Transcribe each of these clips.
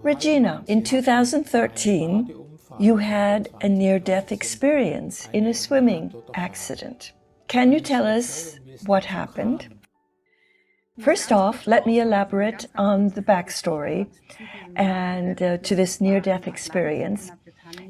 Regina, in 2013, you had a near-death experience in a swimming accident. Can you tell us what happened? First off, let me elaborate on the backstory and to this near-death experience.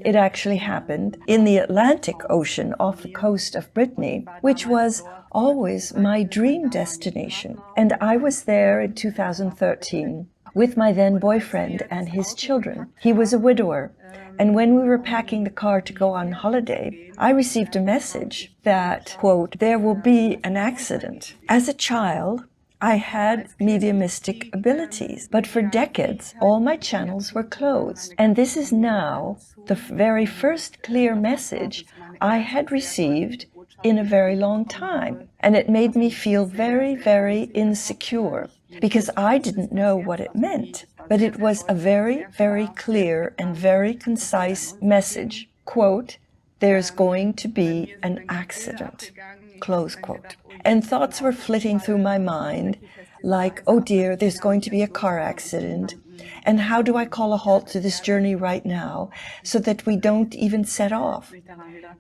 It actually happened in the Atlantic Ocean off the coast of Brittany, which was always my dream destination. And I was there in 2013 with my then boyfriend and his children. He was a widower. And when we were packing the car to go on holiday, I received a message that, quote, there will be an accident. As a child, I had mediumistic abilities, but for decades, all my channels were closed. And this is now the very first clear message I had received in a very long time. And it made me feel very, very insecure because I didn't know what it meant. But it was a very, very clear and very concise message. Quote, there's going to be an accident, close quote. And thoughts were flitting through my mind like, oh dear, there's going to be a car accident. And how do I call a halt to this journey right now so that we don't even set off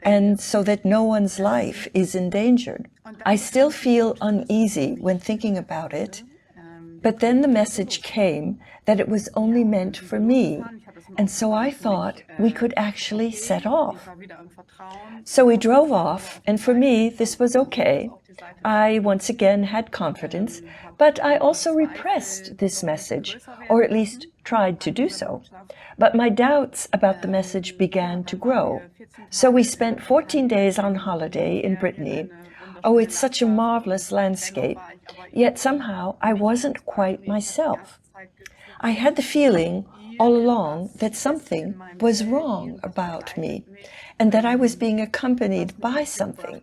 and so that no one's life is endangered? I still feel uneasy when thinking about it. But then the message came that it was only meant for me. And so I thought we could actually set off. So we drove off, and for me, this was okay. I once again had confidence, but I also repressed this message, or at least tried to do so. But my doubts about the message began to grow. So we spent 14 days on holiday in Brittany. Oh, it's such a marvelous landscape, yet somehow I wasn't quite myself. I had the feeling all along that something was wrong about me and that I was being accompanied by something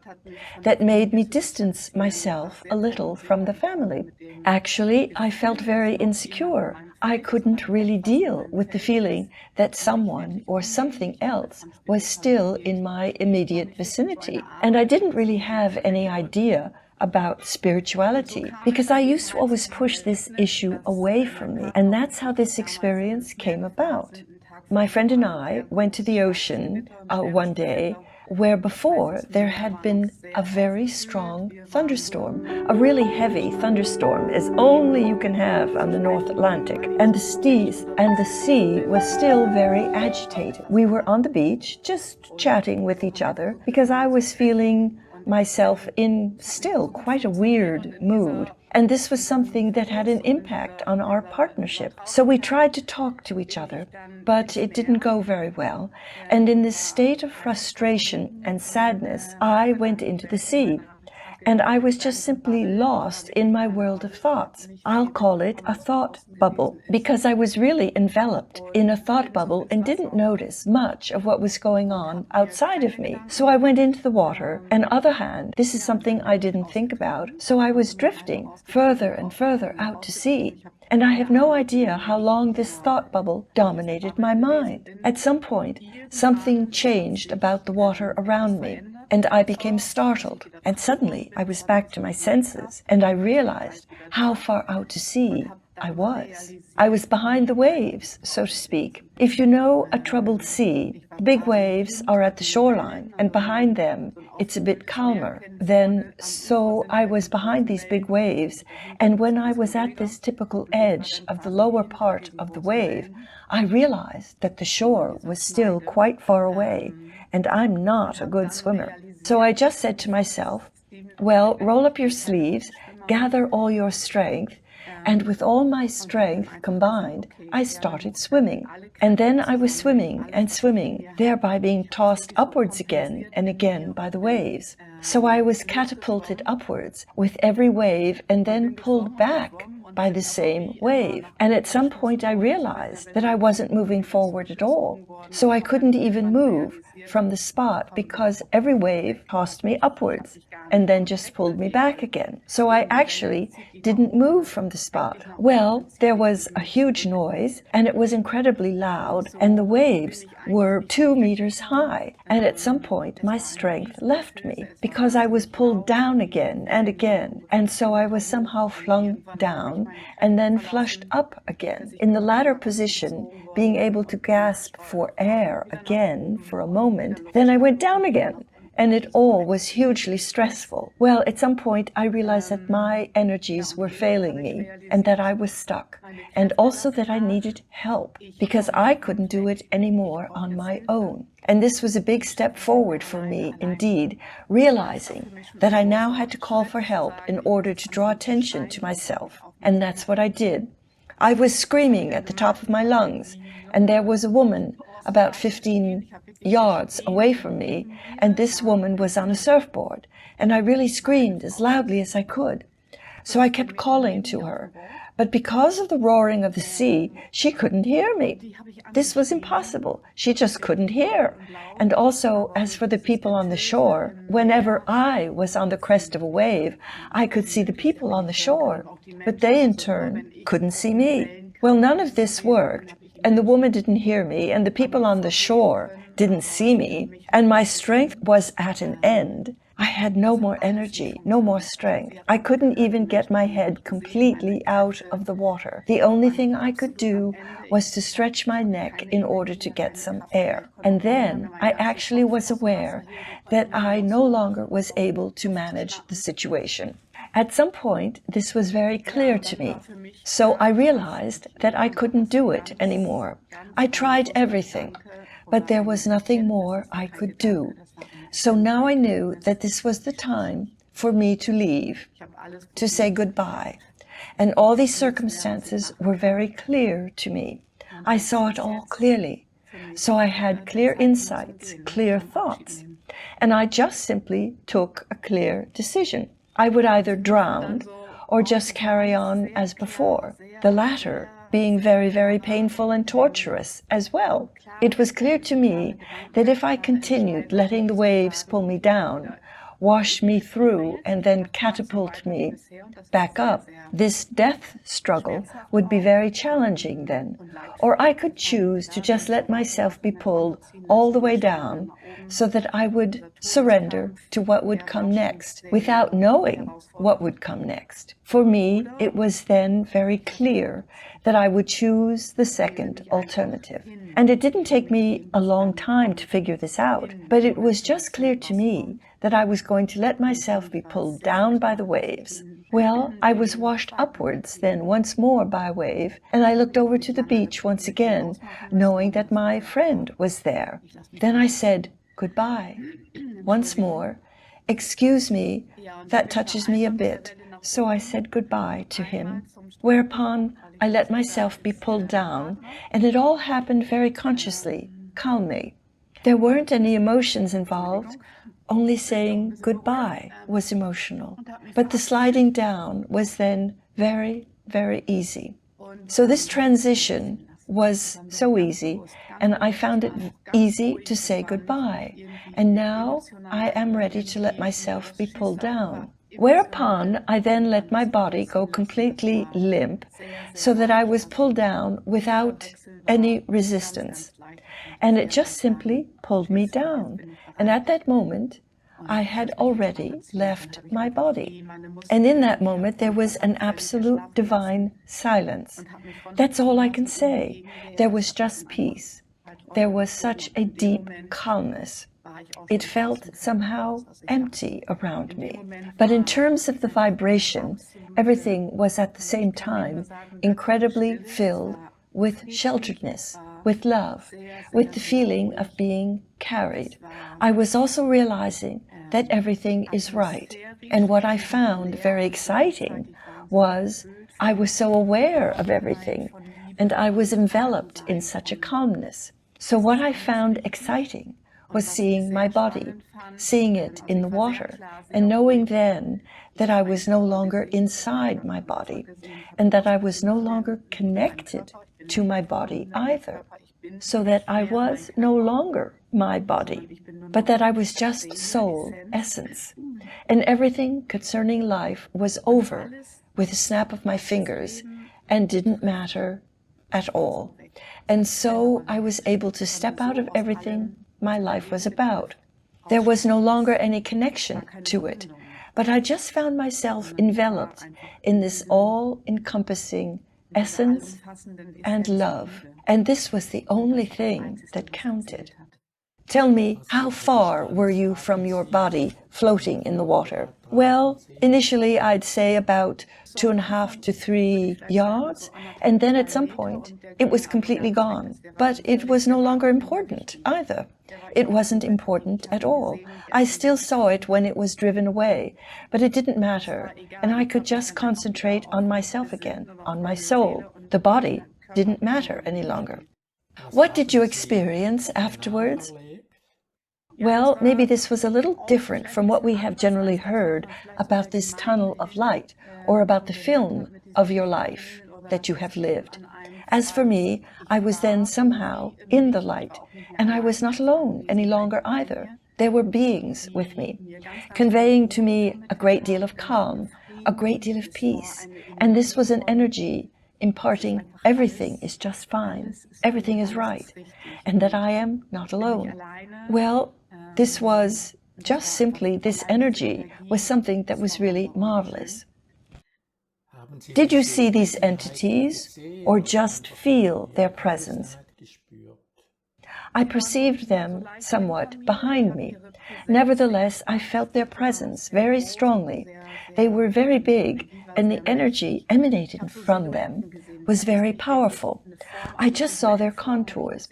that made me distance myself a little from the family. Actually, I felt very insecure. I couldn't really deal with the feeling that someone or something else was still in my immediate vicinity. And I didn't really have any idea about spirituality, because I used to always push this issue away from me. And that's how this experience came about. My friend and I went to the ocean one day where before there had been a very strong thunderstorm, a really heavy thunderstorm, as only you can have on the North Atlantic. And the sea was still very agitated. We were on the beach just chatting with each other because I was feeling myself in still quite a weird mood. And this was something that had an impact on our partnership. So we tried to talk to each other, but it didn't go very well. And in this state of frustration and sadness, I went into the sea. And I was just simply lost in my world of thoughts. I'll call it a thought bubble, because I was really enveloped in a thought bubble and didn't notice much of what was going on outside of me. So I went into the water, and on the other hand, this is something I didn't think about, so I was drifting further and further out to sea. And I have no idea how long this thought bubble dominated my mind. At some point, something changed about the water around me, and I became startled. And suddenly I was back to my senses, and I realized how far out to sea I was. I was behind the waves, so to speak. If you know a troubled sea, big waves are at the shoreline, and behind them it's a bit calmer. So I was behind these big waves, and when I was at this typical edge of the lower part of the wave, I realized that the shore was still quite far away, and I'm not a good swimmer. So I just said to myself, well, roll up your sleeves, gather all your strength, and with all my strength combined, I started swimming. And then I was swimming and swimming, thereby being tossed upwards again and again by the waves. So I was catapulted upwards with every wave and then pulled back by the same wave. And at some point I realized that I wasn't moving forward at all. So I couldn't even move from the spot because every wave tossed me upwards and then just pulled me back again. So I actually didn't move from the spot. Well, there was a huge noise and it was incredibly loud and the waves were 2 meters high. And at some point my strength left me because I was pulled down again and again. And so I was somehow flung down down and then flushed up again. In the latter position, being able to gasp for air again for a moment, then I went down again. And it all was hugely stressful. Well, at some point I realized that my energies were failing me and that I was stuck, and also that I needed help because I couldn't do it anymore on my own. And this was a big step forward for me, indeed, realizing that I now had to call for help in order to draw attention to myself. And that's what I did. I was screaming at the top of my lungs, and there was a woman about 15 yards away from me, and this woman was on a surfboard, and I really screamed as loudly as I could. So I kept calling to her, but because of the roaring of the sea, she couldn't hear me. This was impossible. She just couldn't hear. And also, as for the people on the shore, whenever I was on the crest of a wave, I could see the people on the shore, but they in turn couldn't see me. Well, none of this worked. And the woman didn't hear me, and the people on the shore didn't see me, and my strength was at an end. I had no more energy, no more strength. I couldn't even get my head completely out of the water. The only thing I could do was to stretch my neck in order to get some air. And then I actually was aware that I no longer was able to manage the situation. At some point, this was very clear to me, so I realized that I couldn't do it anymore. I tried everything, but there was nothing more I could do. So now I knew that this was the time for me to leave, to say goodbye. And all these circumstances were very clear to me. I saw it all clearly. So I had clear insights, clear thoughts, and I just simply took a clear decision. I would either drown or just carry on as before, the latter being very, very painful and torturous as well. It was clear to me that if I continued letting the waves pull me down, wash me through, and then catapult me back up, this death struggle would be very challenging then. Or I could choose to just let myself be pulled all the way down so that I would surrender to what would come next without knowing what would come next. For me, it was then very clear that I would choose the second alternative. And it didn't take me a long time to figure this out, but it was just clear to me that I was going to let myself be pulled down by the waves. Well, I was washed upwards then once more by a wave, and I looked over to the beach once again, knowing that my friend was there. Then I said goodbye once more. Excuse me, that touches me a bit. So I said goodbye to him, whereupon I let myself be pulled down, and it all happened very consciously, calmly. There weren't any emotions involved. Only saying goodbye was emotional. But the sliding down was then very, very easy. So this transition was so easy, and I found it easy to say goodbye. And now I am ready to let myself be pulled down. Whereupon I then let my body go completely limp, so that I was pulled down without any resistance. And it just simply pulled me down. And at that moment, I had already left my body. And in that moment, there was an absolute divine silence. That's all I can say. There was just peace. There was such a deep calmness. It felt somehow empty around me. But in terms of the vibration, everything was at the same time incredibly filled with shelteredness, with love, with the feeling of being carried. I was also realizing that everything is right. And what I found very exciting was I was so aware of everything, and I was enveloped in such a calmness. So what I found exciting was seeing my body, seeing it in the water, and knowing then that I was no longer inside my body, and that I was no longer connected to my body either, so that I was no longer my body, but that I was just soul, essence, and everything concerning life was over with a snap of my fingers and didn't matter at all. And so I was able to step out of everything my life was about. There was no longer any connection to it, But I just found myself enveloped in this all-encompassing essence and love. And this was the only thing that counted. Tell me, how far were you from your body floating in the water? Well, initially I'd say about 2.5 to 3 yards, and then at some point it was completely gone. But it was no longer important either. It wasn't important at all. I still saw it when it was driven away, but it didn't matter, and I could just concentrate on myself again, on my soul. The body didn't matter any longer. What did you experience afterwards? Well, maybe this was a little different from what we have generally heard about this tunnel of light, or about the film of your life that you have lived. As for me, I was then somehow in the light, and I was not alone any longer either. There were beings with me, conveying to me a great deal of calm, a great deal of peace, and this was an energy imparting everything is just fine, everything is right, and that I am not alone. Well, this was just simply, this energy was something that was really marvelous. Did you see these entities or just feel their presence? I perceived them somewhat behind me. Nevertheless, I felt their presence very strongly. They were very big, and the energy emanating from them was very powerful. I just saw their contours.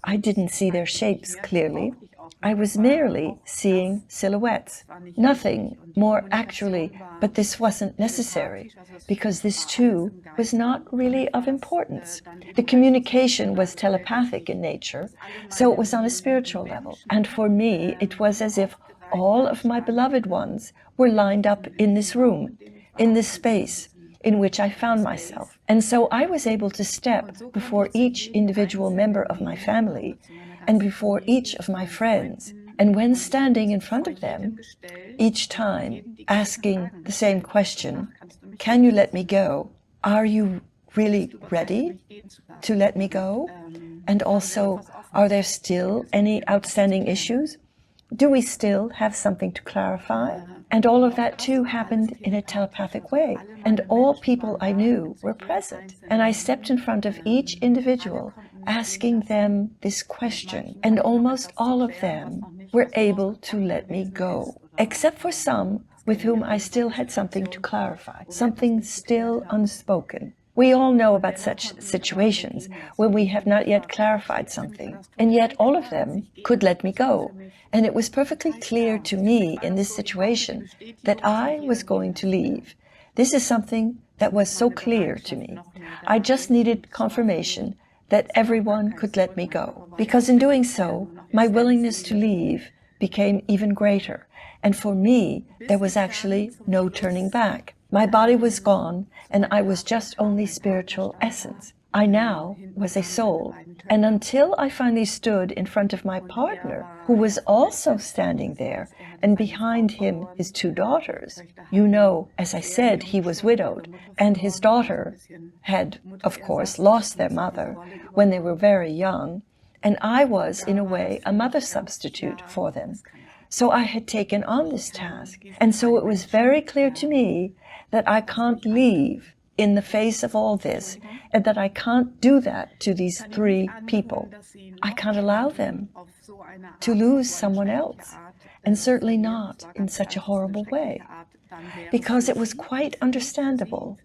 I didn't see their shapes clearly. I was merely seeing silhouettes. Nothing more actually, but this wasn't necessary, because this too was not really of importance. The communication was telepathic in nature, so it was on a spiritual level. And for me, it was as if all of my beloved ones were lined up in this room, in this space in which I found myself. And so I was able to step before each individual member of my family and before each of my friends. And when standing in front of them, each time asking the same question, can you let me go? Are you really ready to let me go? And also, are there still any outstanding issues? Do we still have something to clarify? And all of that too happened in a telepathic way. And all people I knew were present. And I stepped in front of each individual, asking them this question. And almost all of them were able to let me go, except for some with whom I still had something to clarify, something still unspoken. We all know about such situations when we have not yet clarified something, and yet all of them could let me go. And it was perfectly clear to me in this situation that I was going to leave. This is something that was so clear to me. I just needed confirmation that everyone could let me go, because in doing so, my willingness to leave became even greater. And for me, there was actually no turning back. My body was gone, and I was just only spiritual essence. I now was a soul. And until I finally stood in front of my partner, who was also standing there, and behind him his 2 daughters. You know, as I said, he was widowed, and his daughter had, of course, lost their mother when they were very young, and I was, in a way, a mother substitute for them. So I had taken on this task, and so it was very clear to me that I can't leave in the face of all this, and that I can't do that to these 3 people. I can't allow them to lose someone else, and certainly not in such a horrible way, because it was quite understandable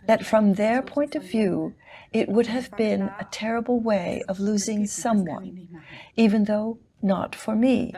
that from their point of view, it would have been a terrible way of losing someone, even though not for me.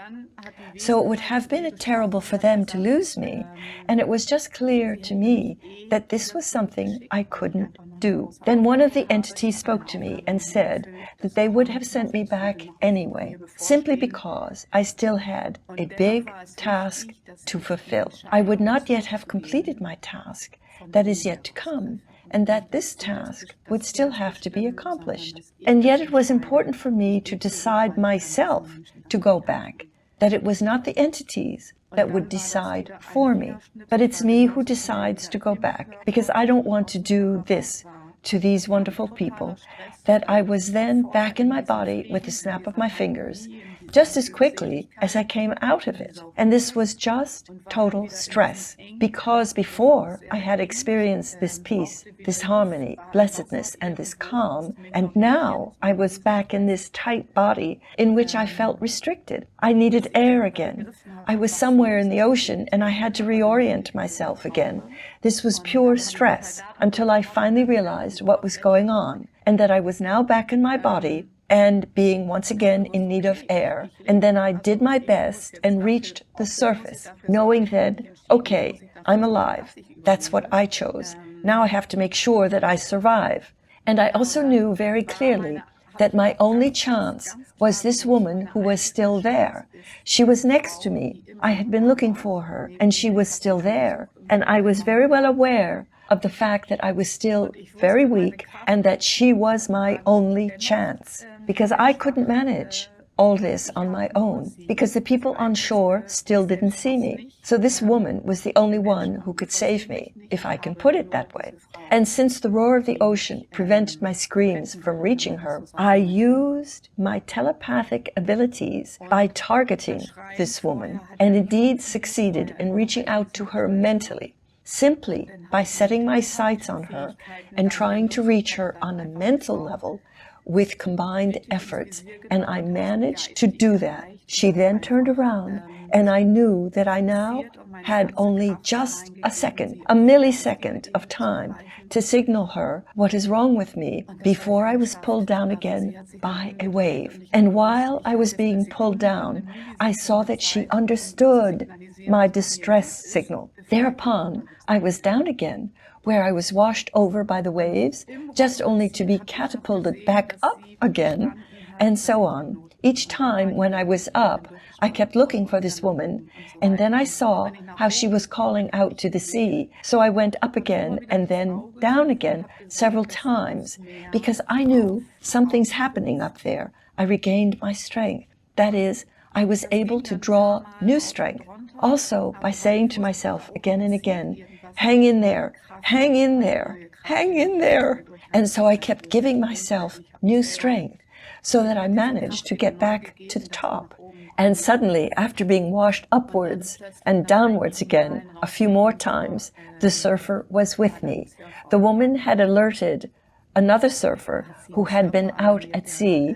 So it would have been terrible for them to lose me, and it was just clear to me that this was something I couldn't do. Then one of the entities spoke to me and said that they would have sent me back anyway, simply because I still had a big task to fulfill. I would not yet have completed my task that is yet to come, and that this task would still have to be accomplished. And yet it was important for me to decide myself to go back, that it was not the entities that would decide for me, but it's me who decides to go back, because I don't want to do this to these wonderful people, that I was then back in my body with the snap of my fingers, just as quickly as I came out of it. And this was just total stress, because before I had experienced this peace, this harmony, blessedness, and this calm, and now I was back in this tight body in which I felt restricted. I needed air again. I was somewhere in the ocean and I had to reorient myself again. This was pure stress until I finally realized what was going on and that I was now back in my body and being once again in need of air. And then I did my best and reached the surface, knowing that, okay, I'm alive. That's what I chose. Now I have to make sure that I survive. And I also knew very clearly that my only chance was this woman who was still there. She was next to me. I had been looking for her, and she was still there. And I was very well aware of the fact that I was still very weak and that she was my only chance, because I couldn't manage all this on my own, because the people on shore still didn't see me. So this woman was the only one who could save me, if I can put it that way. And since the roar of the ocean prevented my screams from reaching her, I used my telepathic abilities by targeting this woman, and indeed succeeded in reaching out to her mentally, simply by setting my sights on her and trying to reach her on a mental level with combined efforts, and I managed to do that. She then turned around, and I knew that I now had only just a second, a millisecond of time to signal her what is wrong with me before I was pulled down again by a wave. And while I was being pulled down, I saw that she understood my distress signal. Thereupon, I was down again, where I was washed over by the waves, just only to be catapulted back up again, and so on. Each time when I was up, I kept looking for this woman, and then I saw how she was calling out to the sea. So I went up again and then down again several times, because I knew something's happening up there. I regained my strength. That is, I was able to draw new strength, also by saying to myself again and again, hang in there, hang in there, hang in there. And so I kept giving myself new strength so that I managed to get back to the top. And suddenly, after being washed upwards and downwards again a few more times, the surfer was with me. The woman had alerted another surfer who had been out at sea,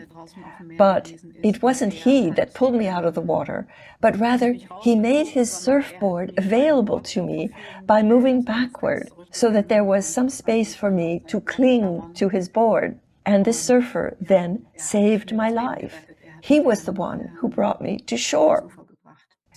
but it wasn't he that pulled me out of the water, but rather he made his surfboard available to me by moving backward so that there was some space for me to cling to his board. And this surfer then saved my life. He was the one who brought me to shore.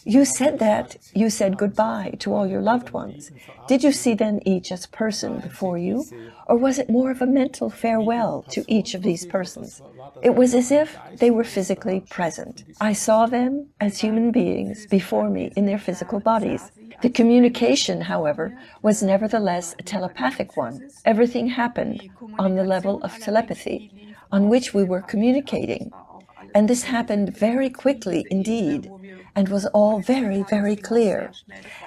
You said that you said goodbye to all your loved ones. Did you see them each as a person before you? Or was it more of a mental farewell to each of these persons? It was as if they were physically present. I saw them as human beings before me in their physical bodies. The communication, however, was nevertheless a telepathic one. Everything happened on the level of telepathy, on which we were communicating. And this happened very quickly indeed, and was all very, very clear.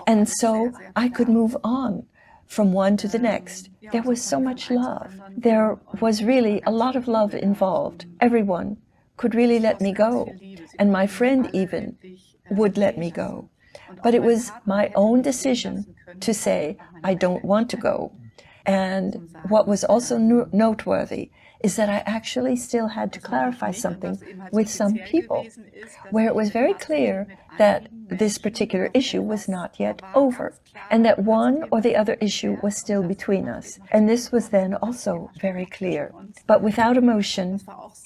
And so I could move on from one to the next. There was so much love. There was really a lot of love involved. Everyone could really let me go, and my friend even would let me go. But it was my own decision to say, I don't want to go. And what was also noteworthy is that I actually still had to clarify something with some people, where it was very clear that this particular issue was not yet over, and that one or the other issue was still between us. And this was then also very clear, but without emotion,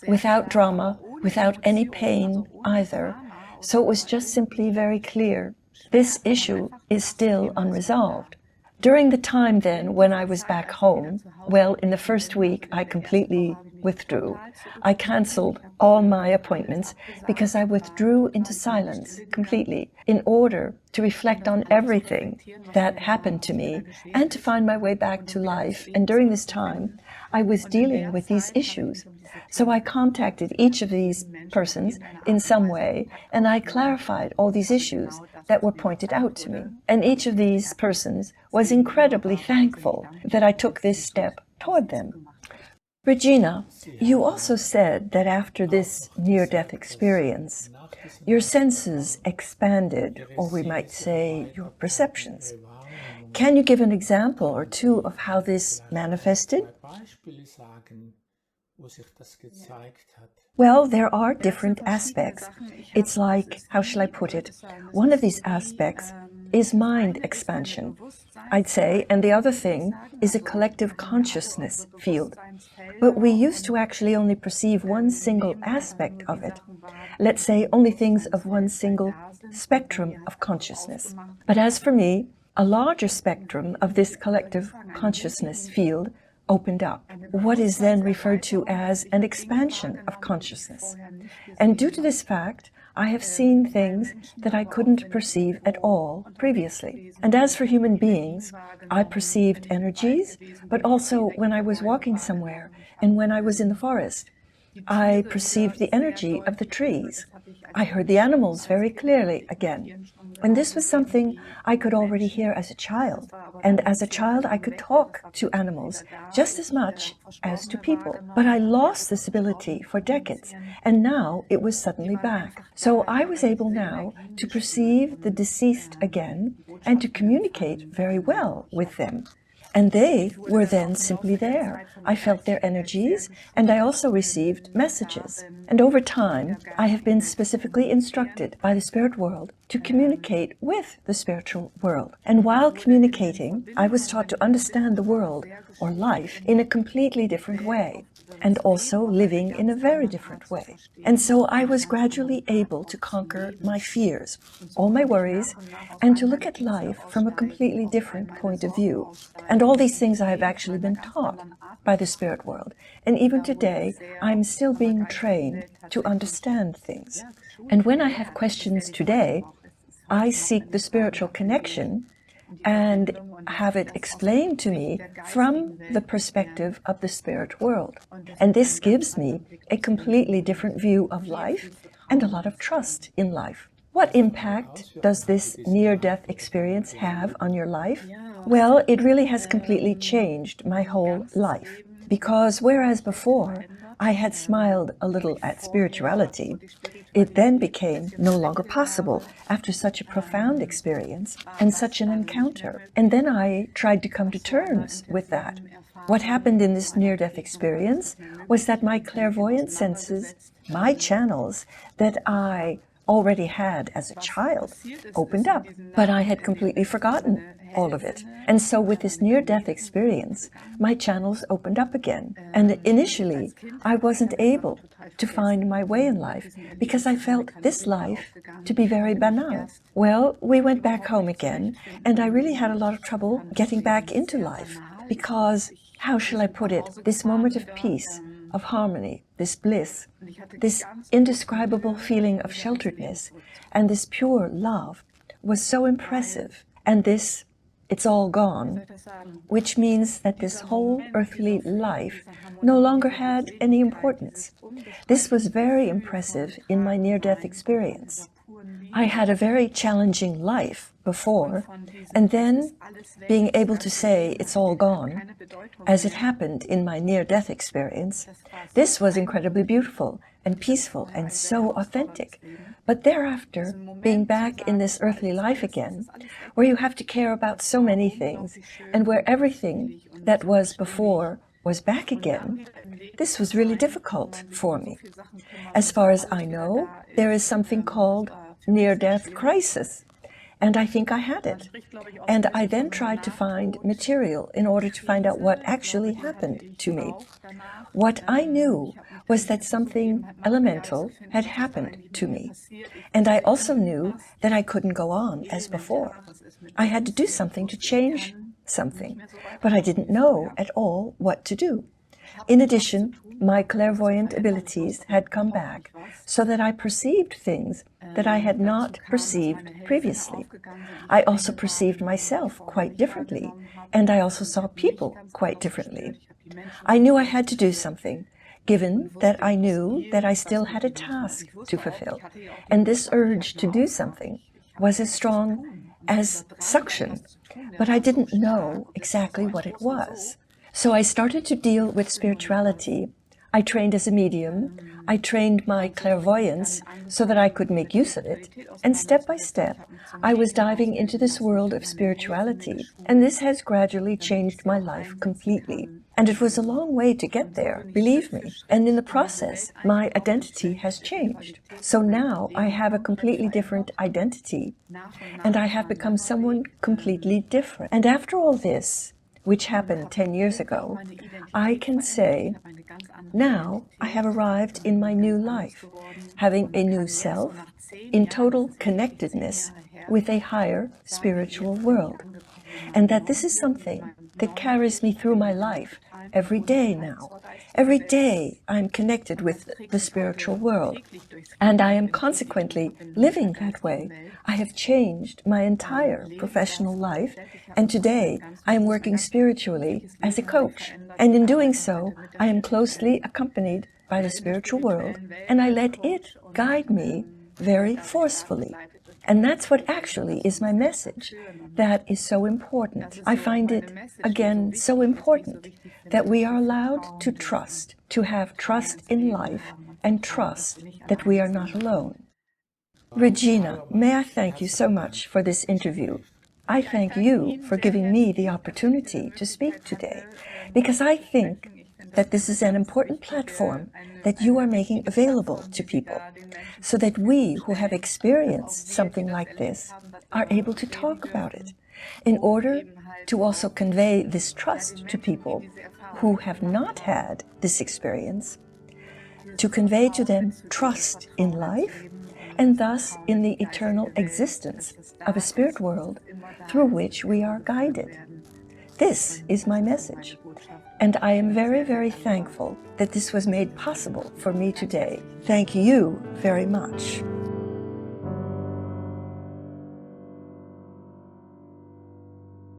without drama, without any pain either. So it was just simply very clear. This issue is still unresolved. During the time then when I was back home, well, in the first week I completely withdrew. I cancelled all my appointments because I withdrew into silence completely in order to reflect on everything that happened to me and to find my way back to life. And during this time, I was dealing with these issues. So I contacted each of these persons in some way, and I clarified all these issues that were pointed out to me. And each of these persons was incredibly thankful that I took this step toward them. Regina, you also said that after this near-death experience, your senses expanded, or we might say your perceptions. Can you give an example or two of how this manifested? Well, there are different aspects. It's like, how shall I put it? One of these aspects is mind expansion, I'd say, and the other thing is a collective consciousness field. But we used to actually only perceive one single aspect of it. Let's say only things of one single spectrum of consciousness. But as for me, a larger spectrum of this collective consciousness field opened up, what is then referred to as an expansion of consciousness. And due to this fact, I have seen things that I couldn't perceive at all previously. And as for human beings, I perceived energies, but also when I was walking somewhere and when I was in the forest, I perceived the energy of the trees. I heard the animals very clearly again. And this was something I could already hear as a child. And as a child, I could talk to animals just as much as to people. But I lost this ability for decades, and now it was suddenly back. So I was able now to perceive the deceased again and to communicate very well with them. And they were then simply there. I felt their energies, and I also received messages. And over time, I have been specifically instructed by the spirit world to communicate with the spiritual world. And while communicating, I was taught to understand the world, or life, in a completely different way, and also living in a very different way. And so I was gradually able to conquer my fears, all my worries, and to look at life from a completely different point of view. And all these things I have actually been taught by the spirit world. And even today, I'm still being trained to understand things. And when I have questions today, I seek the spiritual connection and have it explained to me from the perspective of the spirit world. And this gives me a completely different view of life and a lot of trust in life. What impact does this near-death experience have on your life? Well, it really has completely changed my whole life. Because whereas before I had smiled a little at spirituality, it then became no longer possible after such a profound experience and such an encounter. And then I tried to come to terms with that. What happened in this near-death experience was that my clairvoyant senses, my channels that I already had as a child, opened up, but I had completely forgotten all of it. And so with this near-death experience, my channels opened up again. And initially, I wasn't able to find my way in life because I felt this life to be very banal. Well, we went back home again, and I really had a lot of trouble getting back into life because, how shall I put it, this moment of peace, of harmony, this bliss, this indescribable feeling of shelteredness, and this pure love was so impressive. And this, it's all gone, which means that this whole earthly life no longer had any importance. This was very impressive in my near-death experience. I had a very challenging life before, and then being able to say it's all gone, as it happened in my near-death experience, this was incredibly beautiful and peaceful and so authentic. But thereafter, being back in this earthly life again, where you have to care about so many things, and where everything that was before was back again, this was really difficult for me. As far as I know, there is something called near-death crisis, and I think I had it. And I then tried to find material in order to find out what actually happened to me. What I knew was that something elemental had happened to me. And I also knew that I couldn't go on as before. I had to do something to change something, but I didn't know at all what to do. In addition, my clairvoyant abilities had come back, so that I perceived things that I had not perceived previously. I also perceived myself quite differently, and I also saw people quite differently. I knew I had to do something, given that I knew that I still had a task to fulfill, and this urge to do something was as strong as suction, but I didn't know exactly what it was. So I started to deal with spirituality. I trained as a medium. I trained my clairvoyance so that I could make use of it. And step by step, I was diving into this world of spirituality. And this has gradually changed my life completely. And it was a long way to get there, believe me. And in the process, my identity has changed. So now I have a completely different identity. And I have become someone completely different. And after all this, which happened 10 years ago, I can say, now I have arrived in my new life, having a new self, in total connectedness with a higher spiritual world. And that this is something that carries me through my life every day now. Every day I'm connected with the spiritual world, and I am consequently living that way. I have changed my entire professional life, and today I am working spiritually as a coach. And in doing so, I am closely accompanied by the spiritual world, and I let it guide me very forcefully. And that's what actually is my message. That is so important. I find it, again, so important that we are allowed to trust, to have trust in life, and trust that we are not alone. Regina, may I thank you so much for this interview. I thank you for giving me the opportunity to speak today, because I think that this is an important platform that you are making available to people, so that we who have experienced something like this are able to talk about it, in order to also convey this trust to people who have not had this experience, to convey to them trust in life, and thus in the eternal existence of a spirit world through which we are guided. This is my message. And I am very, very thankful that this was made possible for me today. Thank you very much.